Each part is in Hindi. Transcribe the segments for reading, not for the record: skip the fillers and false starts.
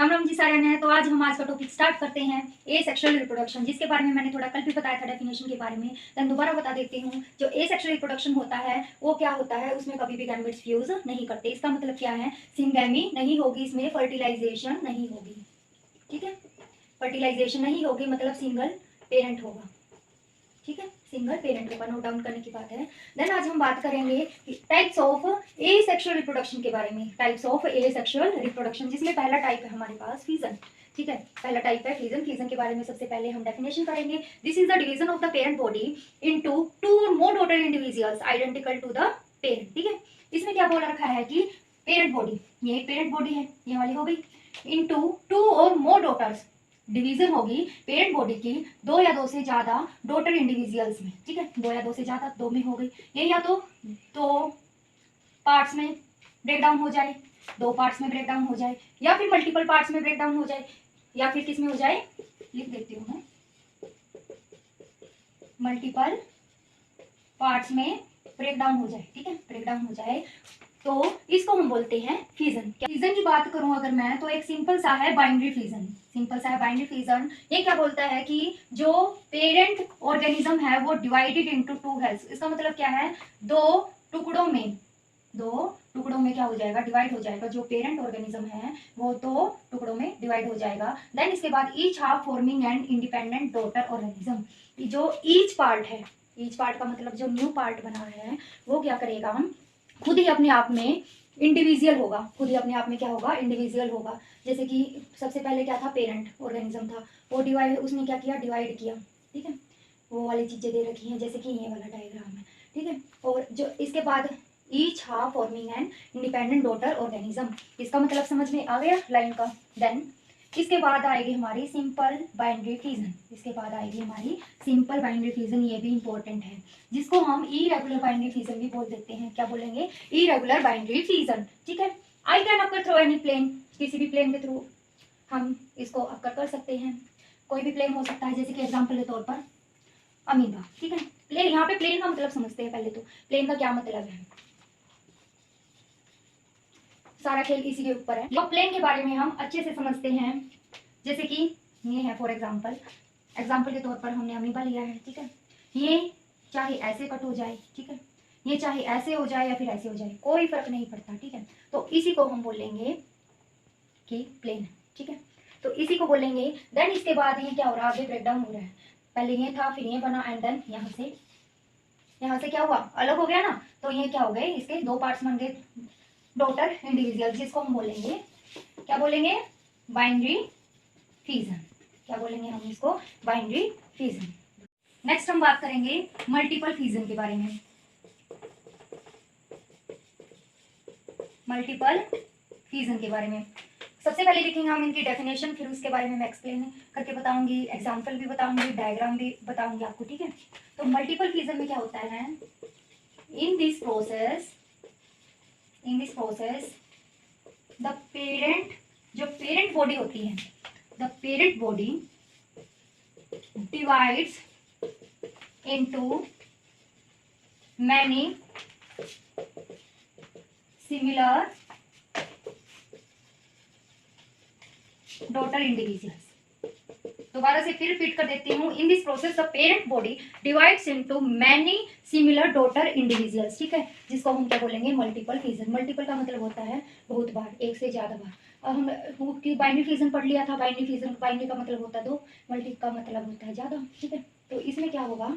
राम राम जी सारे हैं। तो आज हम आज का टॉपिक स्टार्ट करते हैं ए सेक्सुअल रिप्रोडक्शन, जिसके बारे में मैंने थोड़ा कल भी बताया था डेफिनेशन के बारे में। तो दोबारा बता देती हूँ। जो ए सेक्सुअल रिप्रोडक्शन होता है वो क्या होता है, उसमें कभी भी गैमेट्स फ्यूज नहीं करते। इसका मतलब क्या है, सिंगैमी नहीं होगी, इसमें फर्टिलाइजेशन नहीं होगी। ठीक है, फर्टिलाइजेशन नहीं होगी मतलब सिंगल पेरेंट होगा। ठीक है, सिंगल पेरेंट होगा, नोट डाउन करने की बात है। देन आज हम बात करेंगे types of A sexual reproduction के बारे में। Types of A sexual reproduction, जिसमें पहला टाइप है हमारे पास फिजन। ठीक है, पहला टाइप है फिजन। फिजन के बारे में सबसे पहले हम डेफिनेशन करेंगे। This is the division of the parent body into two or more daughter individuals identical to the parent. ठीक है, इसमें क्या बोल रखा है कि पेरेंट बॉडी, ये पेरेंट बॉडी है, ये वाली हो गई, into two or more daughters, division होगी पेरेंट बॉडी की दो या दो से ज्यादा डॉटर इंडिविजुअल्स में। ठीक है, दो या दो से ज्यादा, दो में हो गई ये, या तो दो पार्ट्स में ब्रेक डाउन हो जाए, दो पार्ट्स में ब्रेक डाउन हो जाए, या फिर मल्टीपल पार्ट्स में ब्रेक डाउन हो जाए, या फिर किस में हो जाए, लिख देती हूँ मैं, मल्टीपल पार्ट्स में ब्रेक डाउन हो जाए। ठीक है, ब्रेक डाउन हो जाए तो इसको हम बोलते हैं फिजन। फिजन की बात करूं अगर मैं, तो एक सिंपल सा है बाइनरी फिजन। सिंपल सा है बाइनरी फिजन। ये क्या बोलता है कि जो पेरेंट ऑर्गेनिज्म है वो डिवाइडेड इनटू टू हेल्स। इसका मतलब क्या है, दो टुकड़ों में, दो टुकड़ों में क्या हो जाएगा, डिवाइड हो जाएगा। जो पेरेंट ऑर्गेनिज्म है वो दो टुकड़ों में डिवाइड हो जाएगा। देन इसके बाद each half forming and independent daughter organism. जो ईच पार्ट है, ईच पार्ट का मतलब जो न्यू पार्ट बना है वो क्या करेगा, खुद ही अपने आप में इंडिविजुअल होगा। खुद ही अपने आप में क्या होगा, इंडिविजुअल होगा। जैसे कि सबसे पहले क्या था, पेरेंट ऑर्गेनिज्म था, वो डिवाइड, उसने क्या किया, डिवाइड किया। ठीक है, वो वाली चीजें दे रखी हैं जैसे कि ये वाला डायग्राम है। ठीक है, और जो इसके बाद each half forming and independent daughter organism, इसका मतलब समझ में आ गया लाइन का। देन इसके बाद आएगी हमारी सिंपल बाइनरी फिजन। इसके बाद आएगी हमारी सिंपल बाइनरी फिजन, ये भी इंपॉर्टेंट है, जिसको हम इरेगुलर बाइनरी फिजन भी बोल देते हैं। क्या बोलेंगे, इरेगुलर बाइनरी फिजन। ठीक है, I can occur through any plane, किसी भी प्लेन के थ्रू हम इसको अकर कर सकते हैं। कोई भी प्लेन हो सकता है, जैसे कि एग्जाम्पल के तौर पर अमीबा। ठीक है, प्लेन, यहाँ पे प्लेन का मतलब समझते हैं पहले। तो प्लेन का क्या मतलब है, सारा खेल इसी के ऊपर है। तो प्लेन के बारे में हम अच्छे से समझते हैं। जैसे कि ये है फॉर एग्जाम्पल, एग्जाम्पल के तौर पर हमने अमीबा लिया है। ठीक है, ये चाहे ऐसे कट हो जाए, ठीक है, ये चाहे ऐसे हो जाए या फिर ऐसे हो जाए, कोई फर्क नहीं पड़ता। ठीक है, तो इसी को हम बोलेंगे कि प्लेन। ठीक है, तो इसी को बोलेंगे। देन इसके बाद ये क्या हो रहा है, आगे ब्रेक डाउन हो रहा है। पहले ये था, फिर ये बना, एंड देन यहाँ से क्या हुआ, अलग हो गया ना। तो ये क्या हो गए, इसके दो पार्ट्स बन गए, डॉटर इंडिविजुअल, जिसको हम बोलेंगे, क्या बोलेंगे, बाइनरी फिजन। क्या बोलेंगे हम इसको, बाइनरी फिजन। नेक्स्ट हम बात करेंगे मल्टीपल फिजन के बारे में। मल्टीपल फिजन के बारे में सबसे पहले लिखेंगे हम इनकी डेफिनेशन, फिर उसके बारे में मैं एक्सप्लेन करके बताऊंगी, एग्जांपल भी बताऊंगी, डायग्राम भी बताऊंगी आपको। ठीक है, तो मल्टीपल फिजन में क्या होता है, in this process the parent, जो पेरेंट बॉडी होती है, the parent body divides into many similar daughter individuals। दोबारा से फिर रिपीट कर देती हूँ। In this process the parent body divides into many similar daughter individuals. ठीक है, जिसको हम क्या बोलेंगे, मल्टीपल फिजन। मल्टीपल का मतलब होता है बहुत बार, एक से ज्यादा बार। अब हम बाइनरी फिजन पढ़ लिया था। बाइनरी फिजन, बाइनरी का मतलब होता है दो, मल्टी का मतलब होता है ज्यादा। ठीक है, तो इसमें क्या होगा,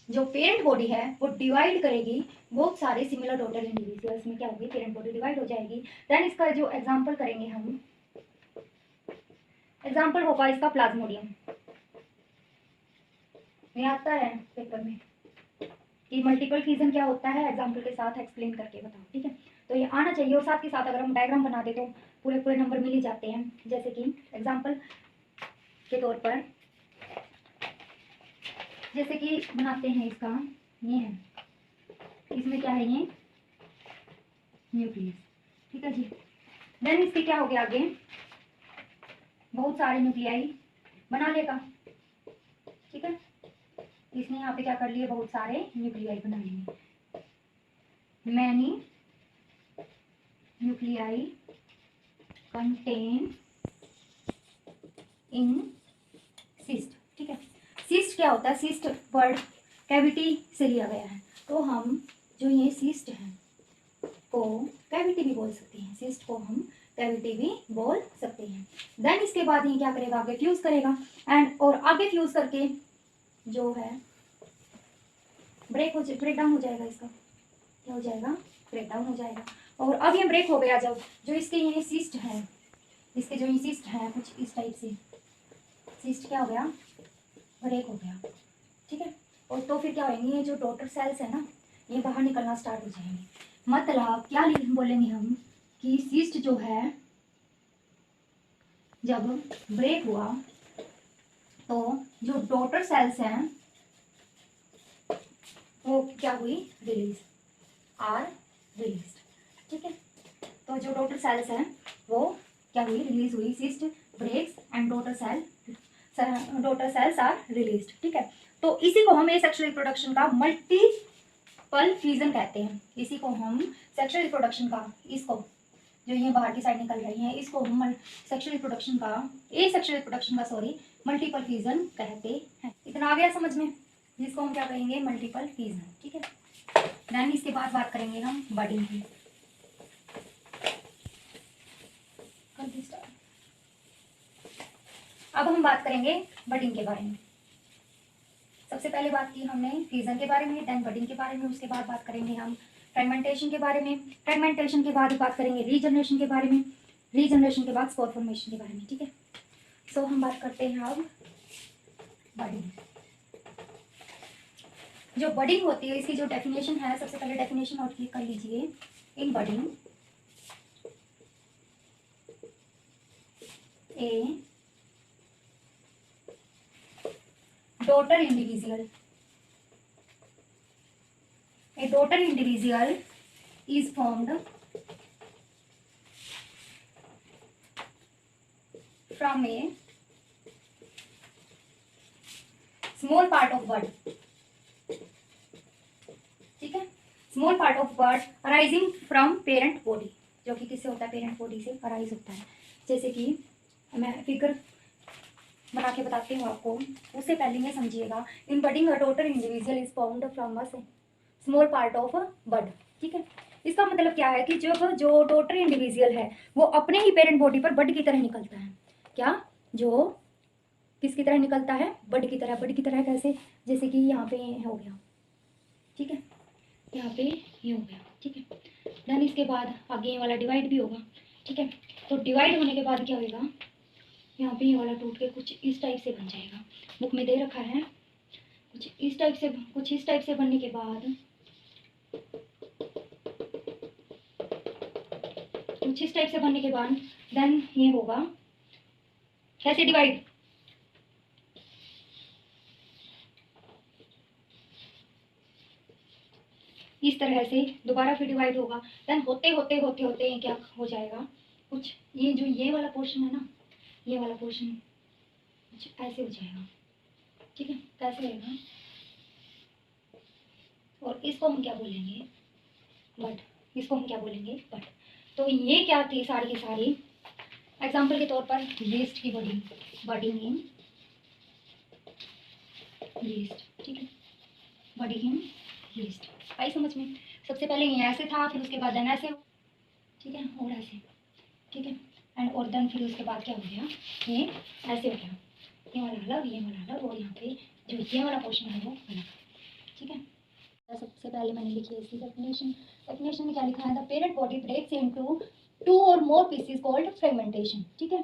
जो पेरेंट बॉडी है वो डिवाइड करेगी बहुत सारे सिमिलर डॉटर इंडिविजुअल्स में। क्या होगी, पेरेंट बॉडी डिवाइड हो जाएगी। देन इसका जो एग्जांपल करेंगे हम, एग्जांपल होगा इसका प्लाज्मोडियम। ये आता है पेपर में कि मल्टीपल फिजन क्या होता है, एग्जांपल के साथ एक्सप्लेन करके बताओ। ठीक है, तो ये आना चाहिए, और साथ के साथ अगर हम डायग्राम बना दे तो पूरे पूरे नंबर मिल ही जाते हैं। जैसे कि एग्जांपल के तौर पर, जैसे कि बनाते हैं इसका, ये है, इसमें क्या है, ये न्यूक्लियस। ठीक है जी, देन इसके क्या हो गया, आगे बहुत सारे न्यूक्लियाई बना लेगा। ठीक है, इसने यहाँ पे क्या कर लिए, बहुत सारे न्यूक्लियाई बना लिए। Many nuclei contain in cyst, ठीक है। सिस्ट क्या होता है, सिस्ट वर्ड कैविटी से लिया गया है, तो हम जो ये सिस्ट है को कैविटी भी बोल सकते हैं, सिस्ट को हम कैविटी भी बोल सकते हैं। देन इसके बाद ये क्या करेगा, आगे फ्यूज करेगा एंड और आगे फ्यूज करके जो है ब्रेक डाउन हो जाएगा, इसका क्या हो जाएगा, ब्रेक डाउन हो जाएगा। और अब ये ब्रेक हो गया, जब जो इसके ये सिस्ट है, इसके जो ये सिस्ट है कुछ इस टाइप से, सिस्ट क्या हो गया, ब्रेक हो गया, ठीक है। और तो फिर क्या होंगे, ये जो डॉटर सेल्स है ना, ये बाहर निकलना स्टार्ट हो जाएंगे। मतलब क्या बोलेंगे हम कि सिस्ट जो है जब ब्रेक हुआ तो जो डॉटर सेल्स हैं वो क्या हुई, रिलीज, आर रिलीज, ठीक है। तो जो डॉटर सेल्स हैं वो क्या हुई, रिलीज हुई, cyst breaks and daughter cells are released, ठीक है। तो इसी को हम सेक्सुअल रिप्रोडक्शन का मल्टीपल फ्यूजन कहते हैं। इसी को हम सेक्सुअल रिप्रोडक्शन का, इसको जो ये बाहर की साइड निकल रही है, इसको हम सेक्सुअल रिप्रोडक्शन का सॉरी मल्टीपल फ्यूजन कहते हैं। इतना आ गया समझ में, जिसको हम क्या कहेंगे, मल्टीपल फ्यूजन, ठीक है। देन इसके बाद बात करेंगे हम बडिंग की। अब हम बात करेंगे बडिंग के बारे में। सबसे पहले बात की हमने फ्यूजन के बारे में, देन बडिंग के बारे में, उसके बाद बात करेंगे हम फ्रेगमेंटेशन के बारे में, फ्रेगमेंटेशन के बाद बात करेंगे रीजनरेशन के बारे में, रीजनरेशन के बाद स्पोर फॉर्मेशन के बारे में, ठीक है। सो हम बात करते हैं अब बडिंग। जो बडिंग होती है इसकी जो डेफिनेशन है, सबसे पहले डेफिनेशन नोट कर लीजिए। In budding a daughter individual is formed from a small part of bud, ठीक है, small part of bud arising from parent body, जो कि किससे होता है, पेरेंट बॉडी से अराइज होता है। जैसे कि मैं फिगर बना के बताती हूँ आपको, उससे पहले ये समझिएगा। In budding a daughter individual is found from a small part of bud, ठीक है। इसका मतलब क्या है कि जब जो डॉटर इंडिविजुअल है वो अपने ही पेरेंट बॉडी पर बड की तरह निकलता है। क्या, जो किसकी तरह निकलता है, बड की तरह। बड की तरह कैसे, जैसे कि यहाँ पे हो गया, ठीक है, यहाँ पे ये हो गया, ठीक है। देन इसके बाद आगे ये वाला डिवाइड भी होगा, ठीक है। तो डिवाइड होने के बाद क्या होगा, यहाँ पे ये वाला टूट के कुछ इस टाइप से बन जाएगा। बुक में दे रखा है कुछ इस टाइप से बनने के बाद देन ये होगा कैसे डिवाइड, इस तरह से दोबारा फिर डिवाइड होगा। देन होते ये क्या हो जाएगा, कुछ ये जो ये वाला पोर्शन है ना, ये वाला पोर्शन कुछ ऐसे हो जाएगा, ठीक है, कैसे रहेगा। और इसको हम क्या बोलेंगे, बट, इसको हम क्या बोलेंगे, बट। तो ये क्या थी, सारी की सारी एग्जाम्पल के तौर पर यीस्ट की बडिंग इन यीस्ट, ठीक है, बडिंग इन यीस्ट आई समझ में। सबसे पहले ये ऐसे था, फिर उसके बाद देन ऐसे, ठीक है, और ऐसे, ठीक है, एंड और देन फिर उसके बाद क्या हो गया, ये ऐसे हो गया, ये वाला अलग, ये वाला अलग, और यहाँ पे जो ये वाला पोर्शन है वो अलग, ठीक है। सबसे पहले मैंने लिखी है इसकी डेफिनेशन में क्या लिखा है, the parent body breaks into 2 और मोर पीसेस कॉल्ड फ्रेगमेंटेशन, ठीक है,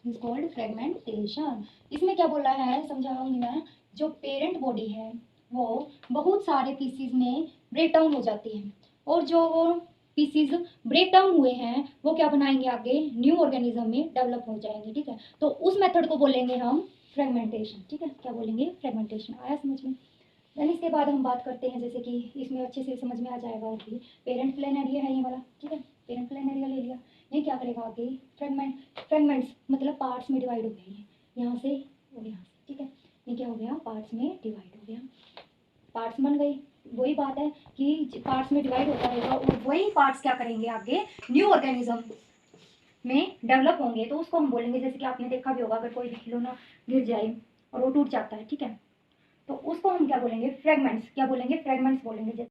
इज कॉल्ड फ्रेगमेंटेशन। इसमें क्या बोल रहा है समझाऊंगी मैं, जो पेरेंट बॉडी है वो बहुत सारे पीसीज में ब्रेक डाउन हो जाती है, और जो पीसीज ब्रेक डाउन हुए हैं वो क्या बनाएंगे, आगे न्यू ऑर्गेनिज्म में डेवलप हो जाएंगे, ठीक है। तो उस मेथड को बोलेंगे हम फ्रेगमेंटेशन, ठीक है, क्या बोलेंगे, फ्रेगमेंटेशन। आया समझ में। देन इसके बाद हम बात करते हैं, जैसे कि इसमें अच्छे से समझ में आ जाएगा, और भी पेरेंट प्लेन एरिया है ये वाला, ठीक है, पेरेंट प्लेन एरिया ले लिया, ये क्या करेगा आगे, फ्रेगमेंट्स मतलब पार्ट्स में डिवाइड हो गई है, यहाँ से और यहाँ से, ठीक है, ये क्या हो गया, पार्ट्स में डिवाइड हो गया, पार्ट्स बन गई। वही बात है कि पार्ट्स में डिवाइड होता रहेगा, और वही पार्ट्स क्या करेंगे आगे, न्यू ऑर्गेनिज्म में डेवलप होंगे तो उसको हम बोलेंगे, जैसे कि आपने देखा भी होगा अगर कोई भी खिलौना गिर जाए और वो टूट जाता है, ठीक है, तो उसको हम क्या बोलेंगे, फ्रेगमेंट्स, क्या बोलेंगे, फ्रेगमेंट्स बोलेंगे। जैसे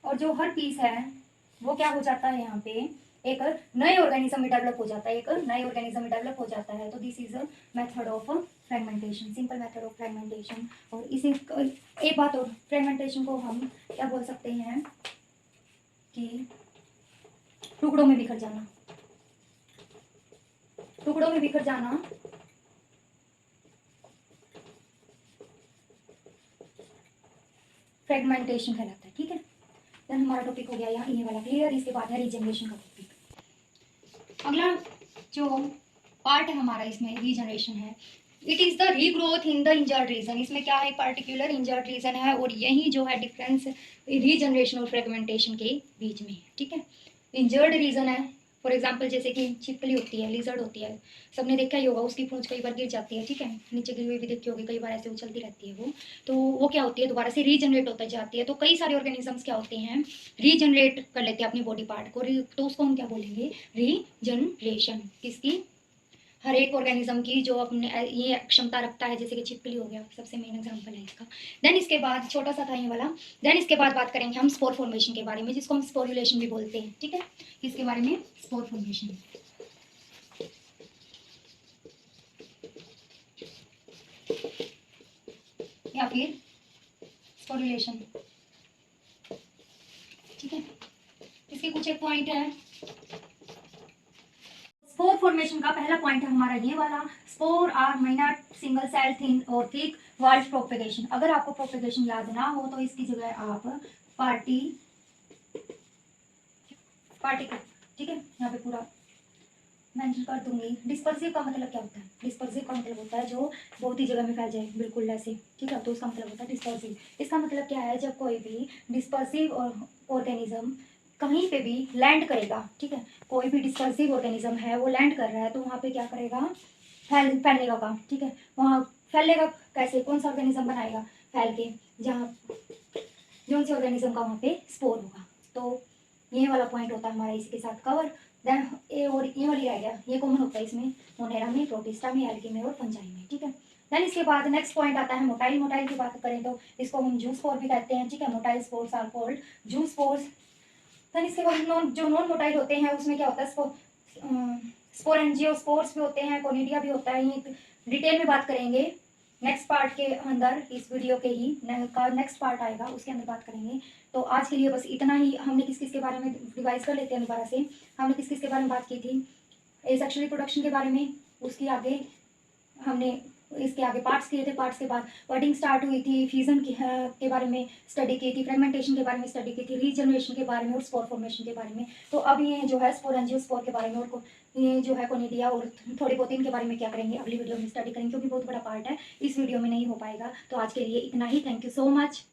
और जो हर पीस है वो क्या हो जाता है, यहाँ पे एक नए ऑर्गेनिज्म में डेवलप हो जाता है, एक नए ऑर्गेनिज्म में डेवलप हो जाता है। तो this is a method of fragmentation, simple method of fragmentation. और इसी एक बात और, फ्रेगमेंटेशन को हम क्या बोल सकते हैं कि टुकड़ों में बिखर जाना, टुकड़ों में बिखर जाना फ्रेगमेंटेशन कहलाता है, ठीक है। देन हमारा टॉपिक हो गया यहाँ ये वाला क्लियर। इसके बाद है रीजनरेशन का टॉपिक। अगला जो पार्ट है हमारा इसमें रीजनरेशन है, it is the regrowth in the injured region. इसमें क्या है, पर्टिकुलर इंजर्ड रीजन है और यही जो है डिफरेंस रीजनरेशन और फ्रेगमेंटेशन के बीच में है, ठीक है। इंजर्ड रीजन है, फॉर एग्जाम्पल जैसे कि छिपकली होती है, लिजर्ड होती है, सबने देखा ही होगा, उसकी पूंछ कई बार गिर जाती है, ठीक है, नीचे गिरी हुई भी देखी होगी, कई बार ऐसे उछलती रहती है वो, तो वो क्या होती है, दोबारा से रीजनरेट होता जाती है। तो कई सारे ऑर्गेनिजम्स क्या होते हैं, रीजनरेट कर लेते हैं अपनी बॉडी पार्ट को, तो उसको हम क्या बोलेंगे, रीजनरेशन। किसकी, हर एक ऑर्गेनिज्म की जो अपने ये क्षमता रखता है, जैसे कि छिपकली हो गया, सबसे मेन एग्जांपल है इसका। देन इसके बाद छोटा सा था ये वाला। देन इसके बाद बात करेंगे हम स्पोर फॉर्मेशन के बारे में, जिसको हम स्पोरुलेशन भी बोलते हैं, ठीक है। इसके बारे में स्पोर फॉर्मेशन या फिर स्पोरुलेशन, ठीक है। इसके कुछ एक पॉइंट है। स्पोर फॉर्मेशन का पहला पॉइंट है हमारा ये वाला, spore are minor single cell thin और थिक वॉल्ड प्रोपेगेशन। अगर आपको प्रोपेगेशन याद ना हो तो इसकी जगह आप पार्टिकल, ठीक है, यहाँ पे पूरा मेंशन कर दूंगी। डिस्पर्सिव का मतलब क्या होता है, डिस्पर्सिव का मतलब होता है जो बहुत ही जगह में फैल जाए, बिल्कुल ऐसे, ठीक है, तो उसका मतलब होता है डिस्पर्सिव। इसका मतलब क्या है, जब कोई भी डिस्पर्सिव ऑर्गेनिज्म कहीं पे भी लैंड करेगा, ठीक है, कोई भी डिस्पर्सिव ऑर्गेनिज्म है वो लैंड कर रहा है तो वहाँ पे क्या करेगा, फैलने का काम, ठीक है। वहाँ फैलेगा कैसे, कौन सा ऑर्गेनिज्म बनाएगा फैल के, जहाँ जो सी ऑर्गेनिज्म का वहाँ पे स्पोर होगा। तो ये वाला पॉइंट होता है हमारा इसके साथ कवर। देन ए और ये वाली रह गया, ये कॉमन होता है इसमें, मोनेरा में, प्रोटिस्टा में, एल्गी में और फंजाई में, ठीक है। देन इसके बाद नेक्स्ट पॉइंट आता है मोटाइल। मोटाइल की बात करें तो इसको हम जू स्पोर भी कहते हैं, ठीक है। मोटाइल स्पोर्स आर कॉल्ड जू स्पोर्स। देन इसके बाद नॉन मोटाइल होते हैं उसमें क्या होता है, स्पोरेंजियोस्पोर्स भी होते हैं, कोनिडिया भी होता है। ये डिटेल में बात करेंगे नेक्स्ट पार्ट के अंदर, इस वीडियो के ही का नेक्स्ट पार्ट आएगा उसके अंदर बात करेंगे। तो आज के लिए बस इतना ही। हमने किस किस के बारे में रिवाइज कर लेते हैं दोबारा से। हमने किस किस के बारे में बात की थी, एसेक्सुअल रिप्रोडक्शन के बारे में, उसकी आगे हमने इसके आगे पार्ट्स किए थे, पार्ट्स के बाद वर्डिंग स्टार्ट हुई थी, फ्यूजन के बारे में स्टडी की थी, फ्रेगमेंटेशन के बारे में स्टडी की थी, रीजनरेशन के बारे में और स्पोर फॉर्मेशन के बारे में। तो अब ये जो है स्पोरेंजियोस्पोर के बारे में और ये जो है कोनिडिया और थोड़े बहुत इनके बारे में क्या करेंगे, अगली वीडियो में स्टडी करेंगे, क्योंकि बहुत बड़ा पार्ट है, इस वीडियो में नहीं हो पाएगा। तो आज के लिए इतना ही। Thank you so much.